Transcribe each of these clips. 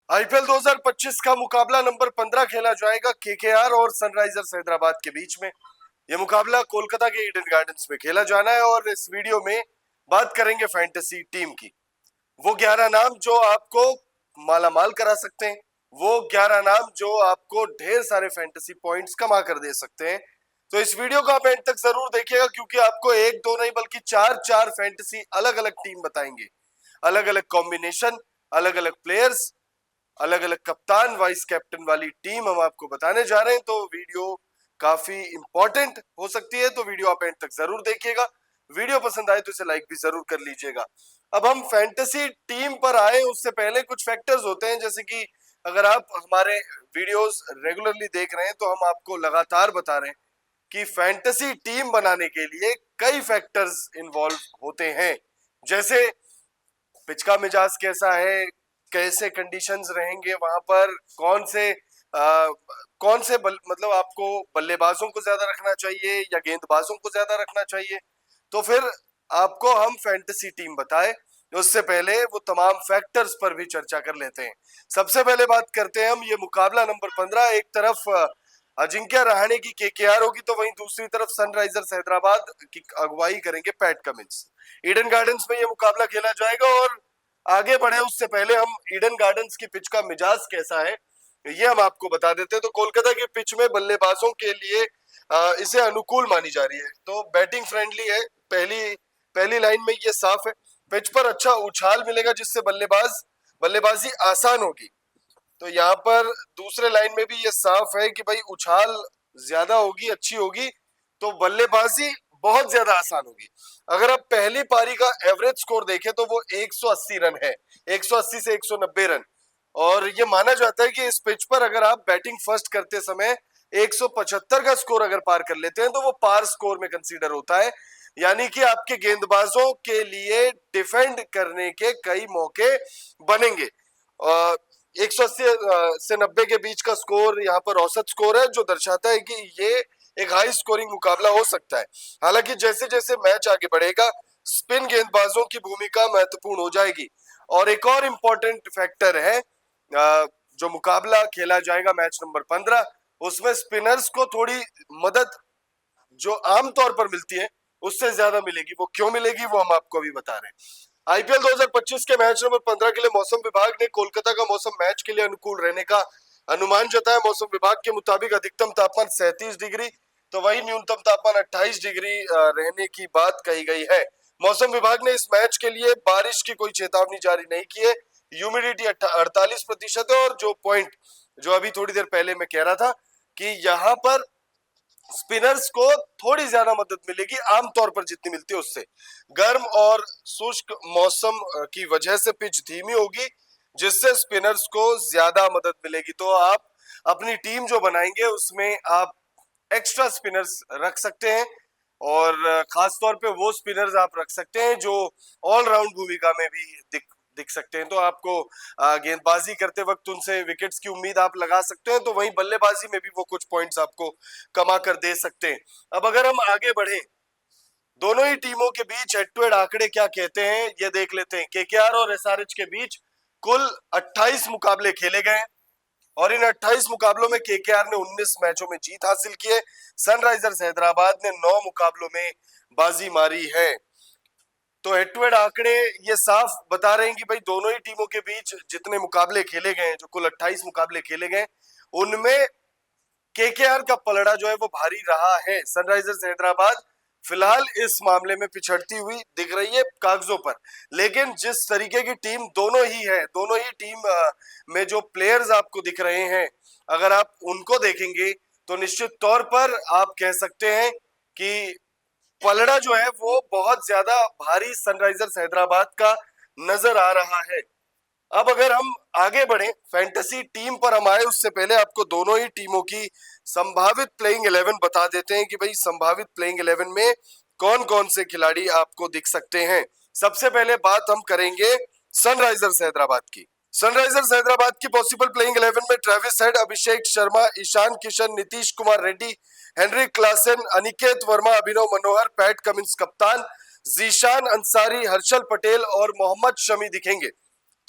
IPL 2025 का मुकाबला number 15 खेला जाएगा केकेआर और सनराइजर्स हैदराबाद के बीच में। यह मुकाबला कोलकाता के ईडन गार्डन्स में खेला जाना है और इस वीडियो में बात करेंगे फैंटेसी टीम की। वो 11 नाम जो आपको माला माल करा सकते हैं, वो 11 नाम जो आपको ढेर सारे फैंटेसी पॉइंट्स कमा कर दे सकते हैं। तो इस वीडियो को आप एंड तक जरूर देखिएगा, क्योंकि आपको एक दो नहीं बल्कि चार फैंटेसी अलग अलग टीम बताएंगे, अलग अलग कॉम्बिनेशन, अलग अलग प्लेयर्स, अलग अलग कप्तान वाइस कैप्टन वाली टीम हम आपको बताने जा रहे हैं। तो वीडियो काफी इंपॉर्टेंट हो सकती है, तो वीडियो आप एंड तक जरूर देखिएगा। वीडियो पसंद आए तो इसे लाइक भी जरूर कर लीजिएगा। अब हम फैंटेसी टीम पर आए उससे पहले कुछ फैक्टर्स होते हैं, जैसे कि अगर आप हमारे वीडियोस रेगुलरली देख रहे हैं तो हम आपको लगातार बता रहे हैं कि फैंटेसी टीम बनाने के लिए कई फैक्टर्स इन्वॉल्व होते हैं, जैसे पिच का मिजाज कैसा है, कैसे कंडीशंस रहेंगे वहां पर, मतलब आपको बल्लेबाजों को ज्यादा रखना चाहिए या गेंदबाजों को ज्यादा रखना चाहिए। तो फिर आपको हम फैंटेसी टीम बताए उससे पहले वो तमाम फैक्टर्स पर भी चर्चा कर लेते हैं। सबसे पहले बात करते हैं हम ये मुकाबला नंबर 15। एक तरफ अजिंक्य रहाणे की केकेआर होगी, तो वहीं दूसरी तरफ सनराइजर्स हैदराबाद की अगुवाई करेंगे पैट कमिंस। ईडन गार्डन्स में ये मुकाबला खेला जाएगा और आगे बढ़े उससे पहले हम ईडन गार्डन्स की पिच का मिजाज कैसा है ये हम आपको बता देते हैं। तो कोलकाता की पिच में बल्लेबाजों के लिए इसे अनुकूल मानी जा रही है, तो बैटिंग फ्रेंडली है। पहली पहली लाइन में ये साफ है, पिच पर अच्छा उछाल मिलेगा जिससे बल्लेबाजी आसान होगी। तो यहाँ पर दूसरे लाइन में भी ये साफ है कि भाई उछाल ज्यादा होगी, अच्छी होगी, तो बल्लेबाजी बहुत ज्यादा आसान होगी। अगर आप पहली पारी का एवरेज स्कोर देखें तो वो 180 रन है, 180 से 190 रन। और ये माना जाता है कि इस पिच पर अगर आप बैटिंग फर्स्ट करते समय 175 का स्कोर अगर पार कर लेते हैं तो वो पार स्कोर में कंसीडर होता है, यानी कि आपके गेंदबाजों के लिए डिफेंड करने के कई मौके बनेंगे। 180 से 90 के बीच का स्कोर यहाँ पर औसत स्कोर है, जो दर्शाता है कि ये एक हाई स्कोरिंग मुकाबला हो सकता है। हालांकि जैसे जैसे मैच आगे बढ़ेगा स्पिन गेंदबाजों की भूमिका महत्वपूर्ण हो जाएगी। और एक और इम्पोर्टेंट फैक्टर है, जो मुकाबला खेला जाएगा मैच नंबर 15, उसमें स्पिनर्स को थोड़ी मदद जो आमतौर पर मिलती है उससे ज्यादा मिलेगी। वो क्यों मिलेगी वो हम आपको अभी बता रहे हैं। आईपीएल 2025 के मैच नंबर 15 के लिए मौसम विभाग ने कोलकाता का मौसम मैच के लिए अनुकूल रहने का अनुमान जताया। मौसम विभाग के मुताबिक अधिकतम तापमान 37 डिग्री तो वही न्यूनतम तापमान 28 डिग्री रहने की बात कही गई है। मौसम विभाग ने इस मैच के लिए बारिश की कोई चेतावनी जारी नहीं की है। ह्यूमिडिटी 48% है, और जो पॉइंट जो अभी थोड़ी देर पहले मैं कह रहा था कि यहाँ पर स्पिनर्स को थोड़ी ज्यादा मदद मिलेगी आमतौर पर जितनी मिलती है उससे। गर्म और शुष्क मौसम की वजह से पिच धीमी होगी, जिससे स्पिनर्स को ज्यादा मदद मिलेगी। तो आप अपनी टीम जो बनाएंगे उसमें आप एक्स्ट्रा स्पिनर्स रख सकते हैं, और खास तौर पे वो स्पिनर्स आप रख सकते हैं जो ऑलराउंड भूमिका में भी दिख सकते हैं। तो आपको गेंदबाजी करते वक्त उनसे विकेट्स की उम्मीद आप लगा सकते हैं, तो वहीं बल्लेबाजी में भी वो कुछ पॉइंट्स आपको कमा कर दे सकते हैं। अब अगर हम आगे बढ़े, दोनों ही टीमों के बीच हेड टू हेड आंकड़े क्या कहते हैं ये देख लेते हैं। केकेआर और एसआरएच के बीच कुल 28 मुकाबले खेले गए और इन 28 मुकाबलों में केकेआर ने 19 मैचों में जीत हासिल की है। सनराइजर्स हैदराबाद ने 9 मुकाबलों में बाजी मारी है। तो हेड टू हेड आंकड़े ये साफ बता रहे हैं कि भाई दोनों ही टीमों के बीच जितने मुकाबले खेले गए, जो कुल 28 मुकाबले खेले गए, उनमें केकेआर का पलड़ा जो है वो भारी रहा है। सनराइजर्स हैदराबाद फिलहाल इस मामले में पिछड़ती हुई दिख रही है कागजों पर, लेकिन जिस तरीके की टीम दोनों ही है, दोनों ही टीम में जो प्लेयर्स आपको दिख रहे हैं, अगर आप उनको देखेंगे तो निश्चित तौर पर आप कह सकते हैं कि पलड़ा जो है वो बहुत ज्यादा भारी सनराइजर्स हैदराबाद का नजर आ रहा है। अब अगर हम आगे बढ़े फैंटेसी टीम पर हम आए उससे पहले आपको दोनों ही टीमों की संभावित प्लेइंग 11 बता देते हैं कि भाई संभावित प्लेइंग 11 में कौन कौन से खिलाड़ी आपको दिख सकते हैं। सबसे पहले बात हम करेंगे सनराइजर्स हैदराबाद की। सनराइजर्स हैदराबाद की पॉसिबल प्लेइंग 11 में Travis head, Abhishek Sharma, Ishan Kishan, Nitish Kumar Reddy, Heinrich Klaasen, Aniket Verma, अभिनव मनोहर, पैट कमिंस कप्तान, जीशान अंसारी, हर्षल पटेल और मोहम्मद शमी दिखेंगे।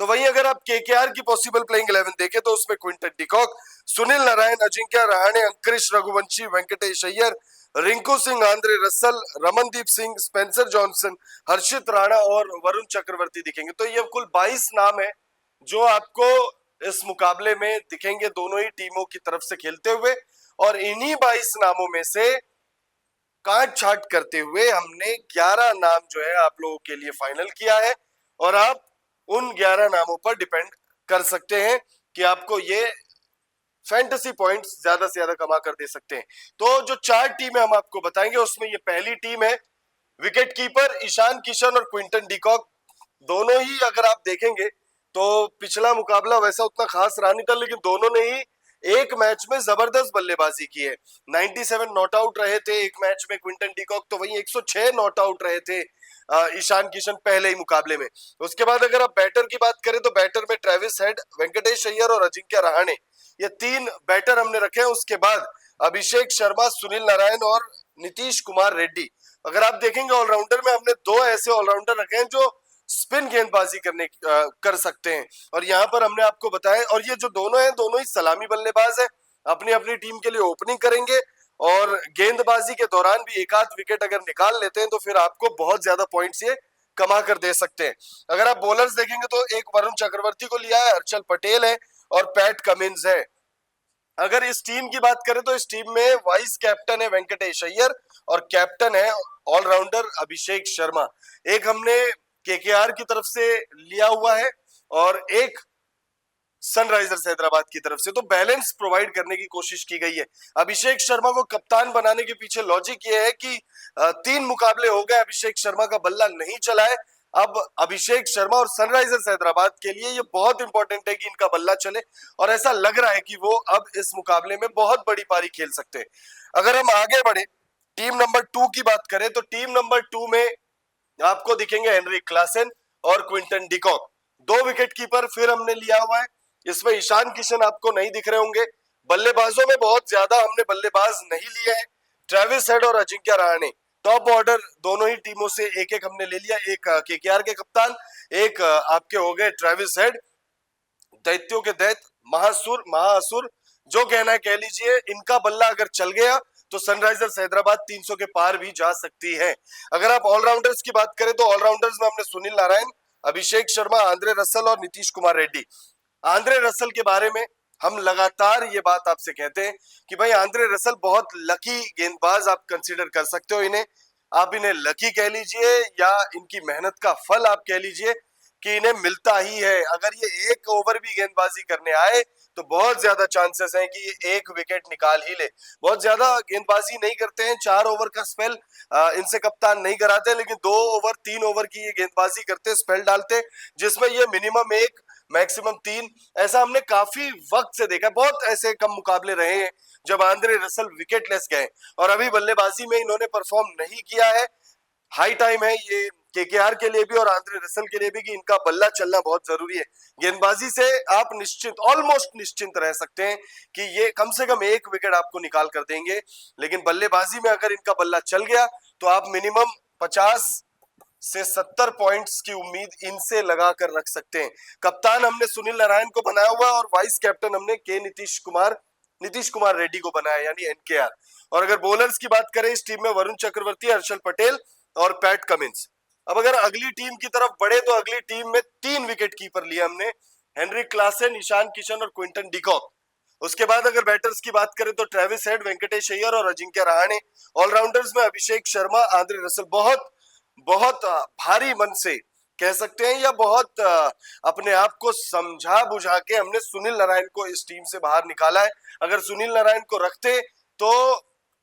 तो वहीं अगर आप केकेआर की पॉसिबल प्लेइंग 11 देखें तो उसमें Quinton de Kock, Sunil Narine, Ajinkya Rahane, Angkrish Raghuvanshi, Venkatesh Iyer, Rinku Singh, Andre Russell, Ramandeep Singh, Spencer Johnson, Harshit Rana और वरुण चक्रवर्ती दिखेंगे। तो ये कुल 22 नाम है जो आपको इस मुकाबले में दिखेंगे दोनों ही टीमों की तरफ से खेलते हुए। और इन्हीं 22 नामों में से काट छाट करते हुए हमने 11 नाम जो है आप लोगों के लिए फाइनल किया है, और आप उन 11 नामों पर डिपेंड कर सकते हैं कि आपको ये फैंटेसी पॉइंट्स ज्यादा से ज्यादा कमा कर दे सकते हैं। तो जो 4 टीमें हम आपको बताएंगे उसमें ये पहली टीम है विकेट कीपर ईशान किशन और क्विंटन डिकॉक। दोनों ही अगर आप देखेंगे तो पिछला मुकाबला वैसा उतना खास रहा नहीं था, लेकिन दोनों ने ही एक मैच में जबरदस्त बल्लेबाजी की है। 97 नॉट आउट रहे थे एक मैच में क्विंटन डिकॉक, तो वहीं 106 नॉट आउट रहे थे ईशान किशन पहले ही मुकाबले में। उसके बाद अगर आप बैटर की बात करें तो बैटर में ट्रेविस हेड, वेंकटेश अय्यर और अजिंक्य रहाणे, ये 3 बैटर हमने रखे हैं। उसके बाद अभिषेक शर्मा, सुनील नारायण और नीतीश कुमार रेड्डी। अगर आप देखेंगे ऑलराउंडर में हमने 2 ऐसे ऑलराउंडर रखे हैं जो स्पिन गेंदबाजी कर सकते हैं, और यहाँ पर हमने आपको बताया, और ये जो दोनों हैं दोनों ही सलामी बल्लेबाज हैं, अपनी अपनी टीम के लिए ओपनिंग करेंगे और गेंदबाजी के दौरान भी एक आध विकेट अगर निकाल लेते हैं तो फिर आपको बहुत ज्यादा पॉइंट्स ये कमा कर दे सकते हैं। अगर आप बॉलर्स देखेंगे तो एक वरुण चक्रवर्ती को लिया है, हर्षल पटेल है और पैट कमिंस है। अगर इस टीम की बात करें तो इस टीम में वाइस कैप्टन है वेंकटेश अय्यर और कैप्टन है ऑलराउंडर अभिषेक शर्मा। एक हमने केकेआर की तरफ से लिया हुआ है और एक सनराइजर्स हैदराबाद की तरफ से, तो बैलेंस प्रोवाइड करने की कोशिश की गई है। अभिषेक शर्मा को कप्तान बनाने के पीछे लॉजिक ये है कि 3 मुकाबले हो गए अभिषेक शर्मा का बल्ला नहीं चला है। अब अभिषेक शर्मा और सनराइजर्स हैदराबाद के लिए ये बहुत इंपॉर्टेंट है कि इनका बल्ला चले, और ऐसा लग रहा है कि वो अब इस मुकाबले में बहुत बड़ी पारी खेल सकते हैं। अगर हम आगे बढ़े टीम नंबर 2 की बात करें तो टीम नंबर 2 में आपको दिखेंगे हेनरी क्लासन और क्विंटन डिकॉक। 2 विकेट कीपर फिर हमने लिया हुआ है। इसमें ईशान किशन आपको नहीं दिख रहे होंगे। बल्लेबाजों में बहुत ज्यादा हमने बल्लेबाज नहीं लिए हैं। ट्रेविस हेड और अजिंक्य रहाणे टॉप ऑर्डर दोनों ही टीमों से एक एक हमने ले लिया। एक केकेआर के कप्तान, एक आपके हो गए ट्रेविस हेड, दैत्यों के दैत्य, महासुर महाअसुर, जो कहना है कह लीजिए। इनका बल्ला अगर चल गया तो सनराइजर्स हैदराबाद 300 के पार भी जा सकती है। अगर आप ऑलराउंडर्स की बात करें तो ऑलराउंडर्स में हमने सुनील नारायण, अभिषेक शर्मा, आंद्रे रसल और नीतीश कुमार रेड्डी। आंद्रे रसल के बारे में हम लगातार ये बात आपसे कहते हैं कि भाई आंद्रे रसल बहुत लकी गेंदबाज आप कंसीडर कर सकते हो इन्हें। आप इन्हें लकी कह लीजिए या इनकी मेहनत का फल आप कह लीजिए कि इन्हें मिलता ही है। अगर ये एक ओवर भी गेंदबाजी करने आए तो बहुत ज्यादा चांसेस हैं कि ये एक विकेट निकाल ही ले। बहुत ज्यादा गेंदबाजी नहीं करते हैं, 4 ओवर का स्पेल इनसे कप्तान नहीं कराते, लेकिन 2 ओवर 3 ओवर की ये गेंदबाजी करते, स्पेल डालते, जिसमें ये मिनिमम 1 मैक्सिमम 3, ऐसा हमने काफी वक्त से देखा। बहुत ऐसे कम मुकाबले रहे हैं जब आंद्रे रसल विकेटलेस गए, और अभी बल्लेबाजी में इन्होंने परफॉर्म नहीं किया है। हाई टाइम है ये केकेआर के लिए भी और आंद्रे रसल के लिए भी कि इनका बल्ला चलना बहुत जरूरी है। गेंदबाजी से आप निश्चिंत, ऑलमोस्ट निश्चिंत रह सकते हैं कि ये कम से कम 1 विकेट आपको निकाल कर देंगे, लेकिन बल्लेबाजी में अगर इनका बल्ला चल गया तो आप मिनिमम 50 से 70 पॉइंट्स की उम्मीद इनसे लगा कर रख सकते हैं। कप्तान हमने सुनील नारायण को बनाया हुआ और वाइस कैप्टन हमने नीतीश कुमार रेड्डी को बनाया, यानी एनकेआर। और अगर बॉलर्स की बात करें इस टीम में वरुण चक्रवर्ती, हर्षल पटेल और पैट कमिंस। अब अगर अगली टीम की तरफ बढ़े तो अगली टीम में 3 विकेट कीपर लिए हमने, हेनरी क्लासन, ईशान किशन और क्विंटन डिकॉक। उसके बाद अगर बैटर्स की बात करें तो ट्रेविस हेड, वेंकटेश अय्यर और अजिंक्य रहाणे। ऑलराउंडर्स में अभिषेक शर्मा, आंद्रे रसल। बहुत बहुत भारी मन से कह सकते हैं या बहुत अपने आप को समझा बुझा के हमने सुनील नारायण को इस टीम से बाहर निकाला है। अगर सुनील नारायण को रखते तो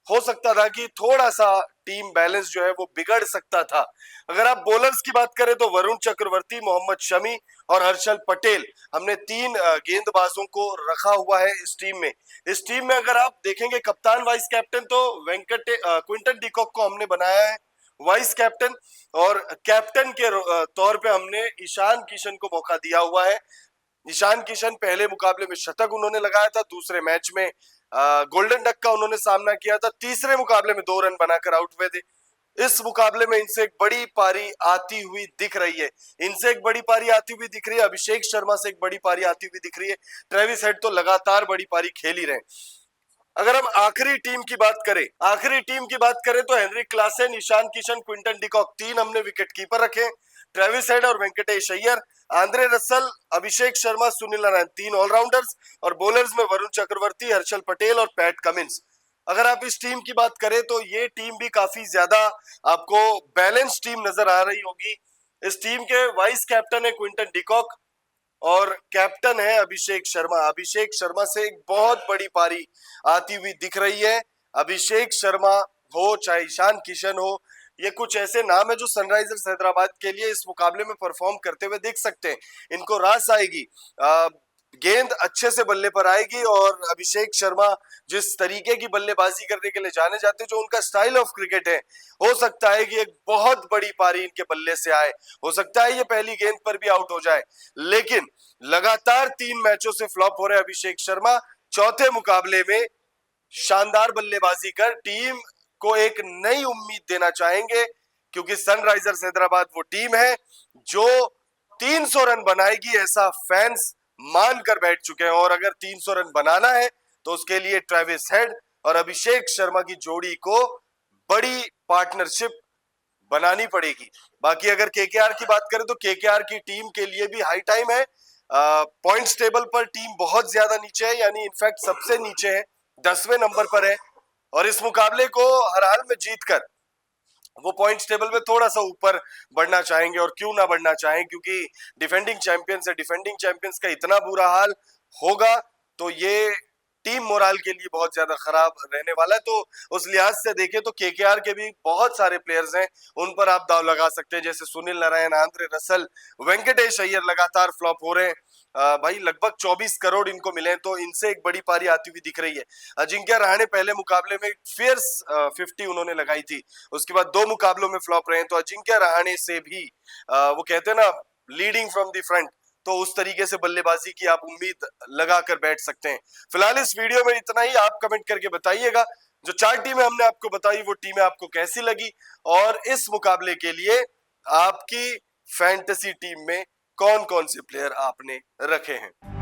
हो सकता था कि थोड़ा सा टीम बैलेंस जो है वो बिगड़ सकता था। अगर आप बॉलर्स की बात करें तो वरुण चक्रवर्ती, मोहम्मद शमी और हर्षल पटेल, हमने 3 गेंदबाजों को रखा हुआ है इस टीम में। इस टीम में अगर आप देखेंगे कप्तान वाइस कैप्टन तो क्विंटन डिकॉक को हमने बनाया है वाइस कैप्टन, और कैप्टन के तौर पे हमने ईशान किशन को मौका दिया हुआ है। ईशान किशन पहले मुकाबले में शतक उन्होंने लगाया था, दूसरे मैच में गोल्डन डक का उन्होंने सामना किया था, तीसरे मुकाबले में 2 रन बनाकर आउट हुए थे। इस मुकाबले में इनसे एक बड़ी पारी आती हुई दिख रही है, इनसे एक बड़ी पारी आती हुई दिख रही है, अभिषेक शर्मा से एक बड़ी पारी आती हुई दिख रही है। ट्रेविस हेड तो लगातार बड़ी पारी खेल ही रहे। अगर हम आखिरी टीम की बात करें, तो Heinrich Klaasen, Ishan Kishan, Quinton de Kock, 3 हमने विकेट कीपर रखे। ट्रेविस हेड और Venkatesh Iyer, Andre Russell, Abhishek Sharma, Sunil Narine, 3 allrounders. और बॉलर्स में वरुण चक्रवर्ती, हर्षल पटेल और पैट कमिंस। अगर आप इस टीम की बात करें तो ये टीम भी काफी ज्यादा आपको बैलेंस टीम नजर आ रही होगी। इस टीम के वाइस कैप्टन है क्विंटन डिकॉक और कैप्टन है अभिषेक शर्मा। अभिषेक शर्मा से एक बहुत बड़ी पारी आती हुई दिख रही है। अभिषेक शर्मा हो चाहे ईशान किशन हो, ये कुछ ऐसे नाम है जो सनराइजर्स हैदराबाद के लिए इस मुकाबले में परफॉर्म करते हुए देख सकते हैं। इनको रास आएगी, गेंद अच्छे से बल्ले पर आएगी और अभिषेक शर्मा जिस तरीके की बल्लेबाजी करने के लिए जाने जाते हैं, जो उनका स्टाइल ऑफ क्रिकेट है, हो सकता है कि एक बहुत बड़ी पारी इनके बल्ले से आए। हो सकता है ये पहली गेंद पर भी आउट हो जाए, लेकिन लगातार 3 मैचों से फ्लॉप हो रहे अभिषेक शर्मा चौथे मुकाबले में शानदार बल्लेबाजी कर टीम को एक नई उम्मीद देना चाहेंगे, क्योंकि सनराइजर्स हैदराबाद वो टीम है जो 300 रन बनाएगी, ऐसा फैंस मानकर बैठ चुके हैं। और अगर 300 रन बनाना है तो उसके लिए ट्रेविस हेड और अभिषेक शर्मा की जोड़ी को बड़ी पार्टनरशिप बनानी पड़ेगी। बाकी अगर केकेआर की बात करें तो केकेआर की टीम के लिए भी हाई टाइम है। पॉइंट्स टेबल पर टीम बहुत ज्यादा नीचे है, यानी इनफैक्ट सबसे नीचे है, 10वें नंबर पर है। और इस मुकाबले को हर हाल में जीतकर वो पॉइंट्स टेबल में थोड़ा सा ऊपर बढ़ना चाहेंगे। और क्यों ना बढ़ना चाहें, क्योंकि डिफेंडिंग चैंपियंस है, डिफेंडिंग चैंपियंस का इतना बुरा हाल होगा तो ये टीम मोराल के लिए बहुत ज्यादा खराब रहने वाला है। तो उस लिहाज से देखें तो केकेआर के भी बहुत सारे प्लेयर्स हैं, उन पर आप दाव लगा सकते हैं, जैसे सुनील नारायण, आंद्रे रसल, वेंकटेश अय्यर लगातार फ्लॉप हो रहे हैं। भाई लगभग 24 करोड़ इनको मिले हैं, तो इनसे एक बड़ी पारी आती हुई दिख रही है। अजिंक्य रहाणे पहले मुकाबले में फियर्स 50 उन्होंने लगाई थी, उसके बाद 2 मुकाबलों में फ्लॉप रहे हैं। तो अजिंक्य रहाणे से भी वो कहते हैं ना, लीडिंग फ्रॉम द फ्रंट, तो उस तरीके से बल्लेबाजी की आप उम्मीद लगाकर बैठ सकते हैं। फिलहाल इस वीडियो में इतना ही। आप कमेंट करके बताइएगा जो 4 टीमें हमने आपको बताई वो टीमें आपको कैसी लगी, और इस मुकाबले के लिए आपकी फैंटेसी टीम में कौन कौन से प्लेयर आपने रखे हैं।